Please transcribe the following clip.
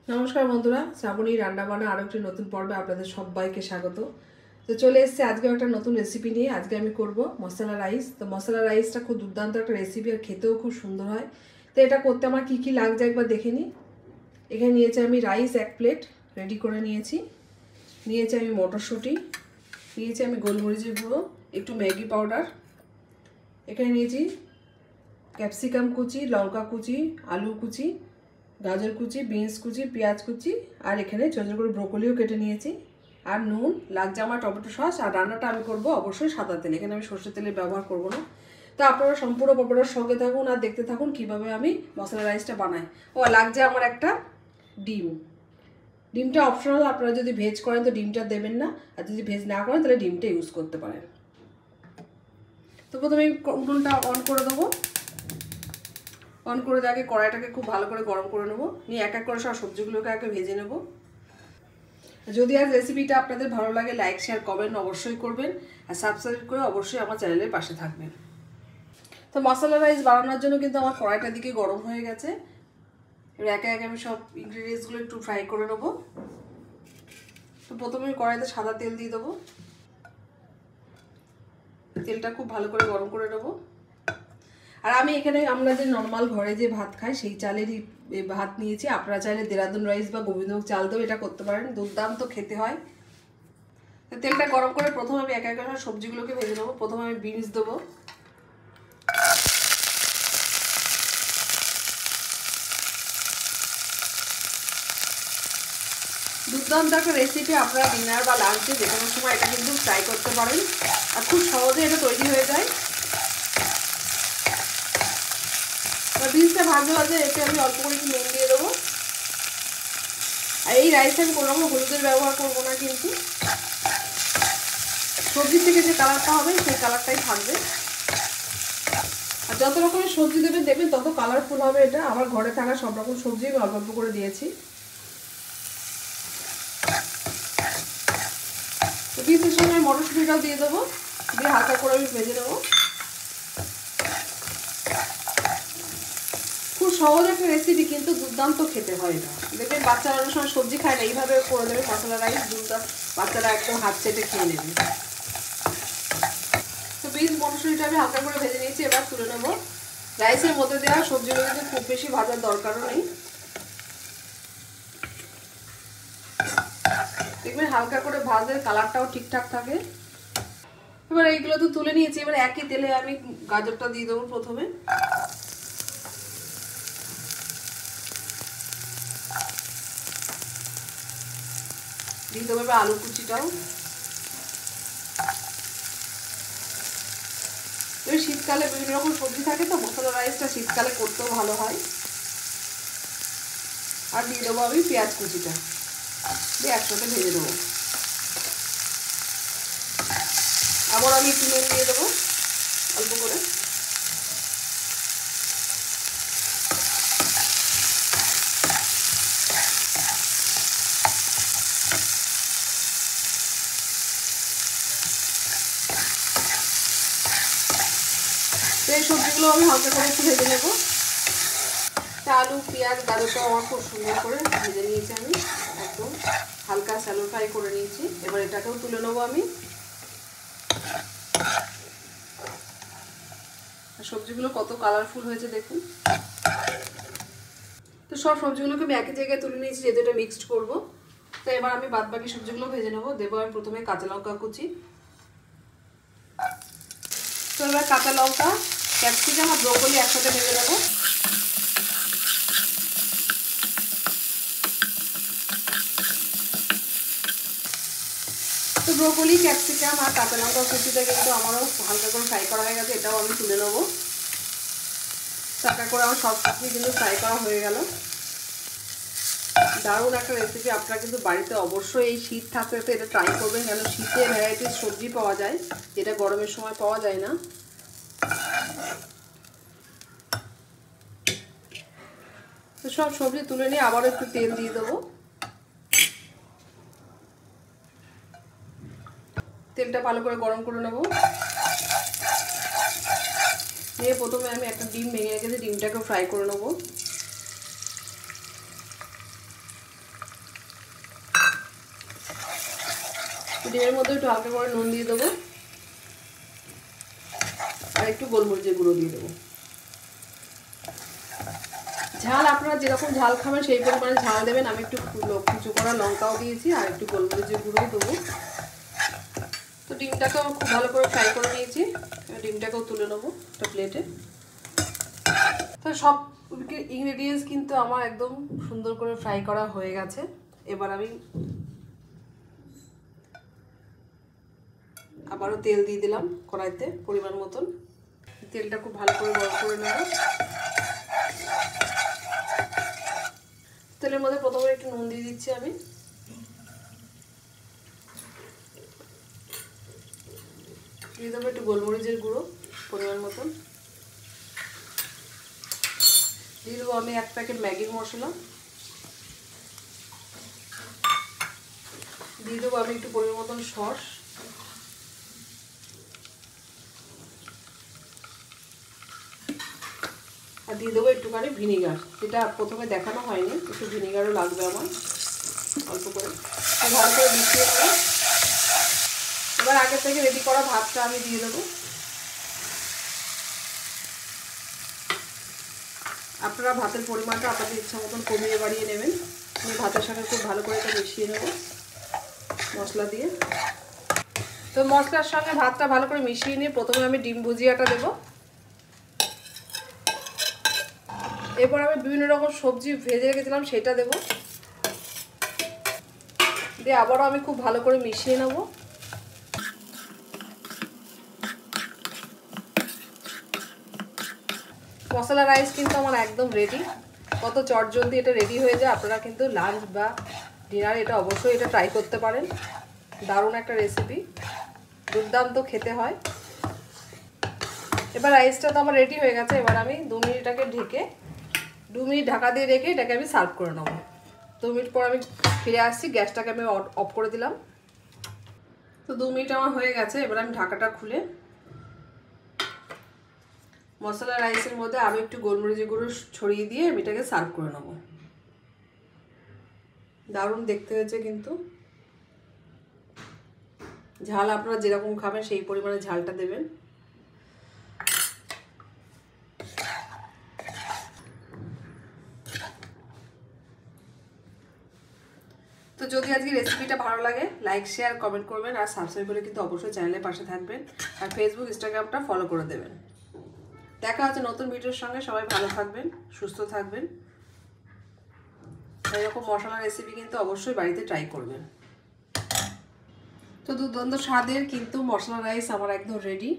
নমস্কার বন্ধুরা, শ্রাবণী রান্নাবান্না আরও একটি নতুন পর্বে আপনাদের সবাইকে স্বাগত। তো চলে এসেছে আজকে একটা নতুন রেসিপি নিয়ে। আজকে আমি করব মশলা রাইস। তো মশলা রাইসটা খুব দুর্দান্ত একটা রেসিপি আর খেতেও খুব সুন্দর হয়। তো এটা করতে আমার কী কী লাগছে একবার দেখে নিই। এখানে নিয়েছি আমি রাইস 1 প্লেট রেডি করে নিয়েছি। নিয়েছি আমি মটরশুঁটি, নিয়েছি আমি গোলমরিচের গুঁড়ো, একটু ম্যাগি পাউডার। এখানে নিয়েছি ক্যাপসিকাম কুচি, লঙ্কা কুচি, আলু কুচি, গাজর কুচি, বিনস কুচি, পেঁয়াজ কুচি, আর এখানে ছোটো ছোটো করে ব্রোকলিও কেটে নিয়েছি। আর নুন লাগছে আমার, টমেটো সস। আর রান্নাটা আমি করব অবশ্যই সাদা তেল, এখানে আমি সর্ষের তেলের ব্যবহার করব না। তো আপনারা সম্পূর্ণ পর্বটার সঙ্গে থাকুন আর দেখতে থাকুন কীভাবে আমি মশলা রাইসটা বানাই। ও লাগছে আমার একটা ডিম। ডিমটা অপশনাল, আপনারা যদি ভেজ করেন তো ডিমটা দেবেন না, আর যদি ভেজ না করেন তাহলে ডিমটা ইউজ করতে পারেন। তো প্রথমে উনুনটা অন করে দেবো। অন করে দিয়ে আগে কড়াইটাকে খুব ভালো করে গরম করে নেবো, নিয়ে এক এক করে সব সবজিগুলোকে আগে ভেজে নেব। যদি আজ রেসিপিটা আপনাদের ভালো লাগে লাইক শেয়ার কমেন্ট অবশ্যই করবেন, আর সাবস্ক্রাইব করে অবশ্যই আমার চ্যানেলের পাশে থাকবেন। তো মশলা রাইস বানানোর জন্য কিন্তু আমার কড়াইটার দিকে গরম হয়ে গেছে। এবার একে একে আমি সব ইনগ্রিডিয়েন্টসগুলো একটু ফ্রাই করে নেবো। তো প্রথমে আমি কড়াইতে সাদা তেল দিয়ে দেবো। তেলটা খুব ভালো করে গরম করে নেবো। আর আমি এখানে আমরা যে নর্মাল ঘরে যে ভাত খাই সেই চালেরই ভাত নিয়েছি। আপনারা চাইলে দেরাদুন রাইস বা গোবিন্দভোগ চাল দিয়েও এটা করতে পারেন, দুর্দান্ত খেতে হয়। তেলটা গরম করে প্রথমে আমি একা একা সবজিগুলোকে ভেজে নেবো। প্রথমে আমি বিনস দেবো। দুর্দান্ত একটা রেসিপি, আপনারা ডিনার বা লাঞ্চে যে কোনো সময় এটা কিন্তু ট্রাই করতে পারেন, আর খুব সহজে এটা তৈরি হয়ে যায়। বিনসটা ভাজতে ভাজতে এতে আমি অল্প করে একটু নুন দিয়ে দেবো। আর এই রাইসে আমি কোনো রকম হলুদের ব্যবহার করবো না, কিন্তু সবজি থেকে যে কালারটা হবে সেই কালারটাই থাকবে। আর যত রকমের সবজি দেবেন তত কালারফুল হবে এটা। আমার ঘরে থাকা সব রকম সবজি আমি অল্প অল্প করে দিয়েছি। তো বিনসের সঙ্গে মটরশুঁটিটাও দিয়ে দেবো, দিয়ে হালকা করে আমি ভেজে নেবো। খুব সহজ একটা রেসিপি, কিন্তু দুর্দান্ত খেতে হয় এটা। দেখবেন বাচ্চারা অনেক সময় সবজি খায় না, এইভাবে করে দেবে মশলা রাইস, দুর্দান্ত, বাচ্চারা একদম হাত চেটে খেয়ে নেবে। তো বিনস মটরশুঁটিটা আমি হালকা করে ভেজে নিয়েছি, এবার তুলে নেবো। রাইসের মধ্যে দেওয়া সবজিগুলো কিন্তু খুব বেশি ভাজার দরকারও নেই। দেখবেন হালকা করে ভাজলে কালারটাও ঠিকঠাক থাকে। এবার এইগুলো তো তুলে নিয়েছি। এবার একই তেলে আমি গাজরটা দিয়ে দেবো প্রথমে। দিয়ে দেবো এবার আলু কুচিটাও। এবার শীতকালে বিভিন্ন রকম সবজি থাকে, তো মশলা রাইসটা শীতকালে করতেও ভালো হয়। আর দিয়ে দেবো আমি পেঁয়াজ কুচিটা, দিয়ে একসাথে ভেজে দেবো। আবার আমি একটু নুন দিয়ে দেবো অল্প করে। তো এই সবজিগুলো আমি হালকা করে একটু ভেজে নেবো। আলু পেঁয়াজ গাজরটাও আমার খুব সুন্দর করে ভেজে নিয়েছি আমি, একদম হালকা স্যালো ফ্রাই করে নিয়েছি। এবার এটাকেও তুলে নেবো আমি। সবজিগুলো কত কালারফুল হয়েছে দেখুন। তো সব সবজিগুলোকে আমি একই জায়গায় তুলে নিয়েছি, যেহেতু এটা মিক্সড করবো। তো এবার আমি বাদ বাকি সবজিগুলো ভেজে নেবো। দেবো আমি প্রথমে কাঁচা লঙ্কা কুচি। তো এবার কাঁচা লঙ্কা, ক্যাপসিকাম আর ব্রোকলি একসাথে ভেজে নেবো। তো ব্রোকলি, ক্যাপসিকাম আর কাঁচা লঙ্কা কুচিটা কিন্তু আমারও হালকা করে ফ্রাই করা হয়ে গেছে, এটাও আমি তুলে নেবো। টাকা করে আমার সব সবজি কিন্তু ফ্রাই করা হয়ে গেল। দারুণ একটা রেসিপি, আপনারা কিন্তু বাড়িতে অবশ্যই এই শীত থাকতে থাকতে এটা ট্রাই করবেন, কেন শীতে ভ্যারাইটিস সবজি পাওয়া যায় যেটা গরমের সময় পাওয়া যায় না। তো সব সবজি তুলে নিয়ে আবারও একটু তেল দিয়ে দেবো। তেলটা ভালো করে গরম করে নেবো। নিয়ে প্রথমে আমি একটা ডিম ভেঙে রেখেছি, ডিমটাকে ফ্রাই করে নেবো। ডিমের মধ্যে একটু হালকা করে নুন দিয়ে দেবো আর একটু গোলমরিচের গুঁড়ো দিয়ে দেবো। ঝাল আপনারা যেরকম ঝাল খাবেন সেই পরিমাণে ঝাল দেবেন। আমি একটু কুচো করা লঙ্কাও দিয়েছি আর একটু গোলমরিচের গুঁড়োও দেবো। তো ডিমটাকেও খুব ভালো করে ফ্রাই করে নিয়েছি, ডিমটাকেও তুলে নেবো একটা প্লেটে। তো সব ইনগ্রেডিয়েন্টস কিন্তু আমার একদম সুন্দর করে ফ্রাই করা হয়ে গেছে। এবার আমি আবারও তেল দিয়ে দিলাম কড়াইতে পরিমাণ মতন। তেলটা খুব ভালো করে গরম করে নেব। তেলের মধ্যে প্রথমে একটু নুন দিয়ে দিচ্ছি আমি, দিয়ে দেবো একটু গোলমরিচের গুঁড়ো পরিমাণ মতন, দিয়ে দেবো আমি 1 প্যাকেট ম্যাগির মশলা, দিয়ে দেবো আমি একটু পরিমাণ মতন সস, আর দিয়ে দেবো একটুখানি ভিনিগার, যেটা প্রথমে দেখানো হয়নি, একটু ভিনিগারও লাগবে আমার অল্প করে। ভালো করে মিশিয়ে নেবো। এবার আগে থেকে রেডি করা ভাতটা আমি দিয়ে দেবো। আপনারা ভাতের পরিমাণটা আপনাদের ইচ্ছা মতন কমিয়ে বাড়িয়ে নেবেন। আমি ভাতের সাথে খুব ভালো করে এটা মিশিয়ে নেব মশলা দিয়ে। তো মশলার সঙ্গে ভাতটা ভালো করে মিশিয়ে নিয়ে প্রথমে আমি ডিম ভুজিয়াটা দেবো। এরপর আমি বিভিন্ন রকম সবজি ভেজে রেখেছিলাম সেটা দেবো, দিয়ে আবারও আমি খুব ভালো করে মিশিয়ে নেব। মশলা রাইস কিন্তু আমার একদম রেডি। কত চটজলদি এটা রেডি হয়ে যায়। আপনারা কিন্তু লাঞ্চ বা ডিনার এটা অবশ্যই এটা ট্রাই করতে পারেন। দারুণ একটা রেসিপি, দুর্দান্ত খেতে হয়। এবার রাইসটা তো আমার রেডি হয়ে গেছে। এবার আমি 2 মিনিটটাকে ঢেকে 2 মিনিট ঢাকা দিয়ে রেখে এটাকে আমি সার্ভ করে নেব। 2 মিনিট পর আমি ফিরে আসছি, গ্যাসটাকে আমি অফ করে দিলাম। তো 2 মিনিট আমার হয়ে গেছে। এবার আমি ঢাকাটা খুলে মশলা রাইসের মধ্যে আমি একটু গোলমরিচের গুঁড়ো ছড়িয়ে দিয়ে আমি এটাকে সার্ভ করে নেব। দারুণ দেখতে হয়েছে কিন্তু। ঝাল আপনারা যেরকম খাবেন সেই পরিমাণে ঝালটা দেবেন। তো যদি আজকে রেসিপিটা ভালো লাগে লাইক শেয়ার কমেন্ট করবেন আর সাবস্ক্রাইব করে কিন্তু অবশ্যই চ্যানেলের পাশে থাকবেন আর ফেসবুক ইনস্টাগ্রামটা ফলো করে দেবেন। দেখা হচ্ছে নতুন ভিডিওর সঙ্গে। সবাই ভালো থাকবেন, সুস্থ থাকবেন। এরকম মশলা রেসিপি কিন্তু অবশ্যই বাড়িতে ট্রাই করবেন। তো দুর্দান্ত স্বাদের কিন্তু মশলা রাইস আমার একদম রেডি।